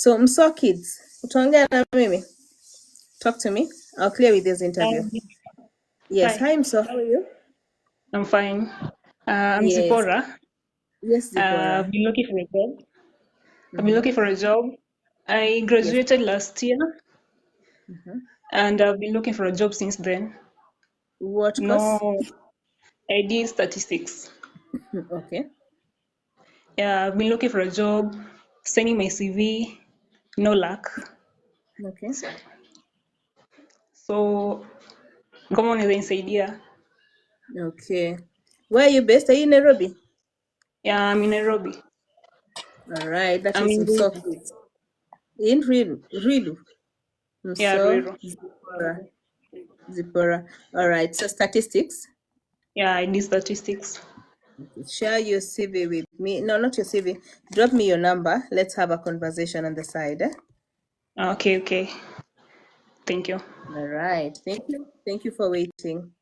So Mso Kids, utaongea na mimi? Talk to me. I'll clear with this interview. Yes. Hi, Hi Mso, how are you? I'm fine. I'm Yes. Zipporah. Yes, Zipporah. I've been looking for a job. I've been Mm-hmm. looking for a job. I Yes. graduated last year Mm-hmm. and I've been looking for a job since then. What course? No, I did statistics. Okay. Yeah, I've been looking for a job, sending my CV, no luck. Okay. So, kama unaweza nisaidia. Okay. Where are you based? Are you in Nairobi? Yeah, I'm in Nairobi. All right. That I'm is in Mso Ruiru. Kids. In Rilu. Yeah, Mso Ruiru. Zipporah. Zipporah. All right. So statistics. Yeah, I did statistics. Share your CV with me. No, not your CV. Drop me your number. Let's have a conversation on the side. Okay. Thank you. All right. Thank you. Thank you for waiting.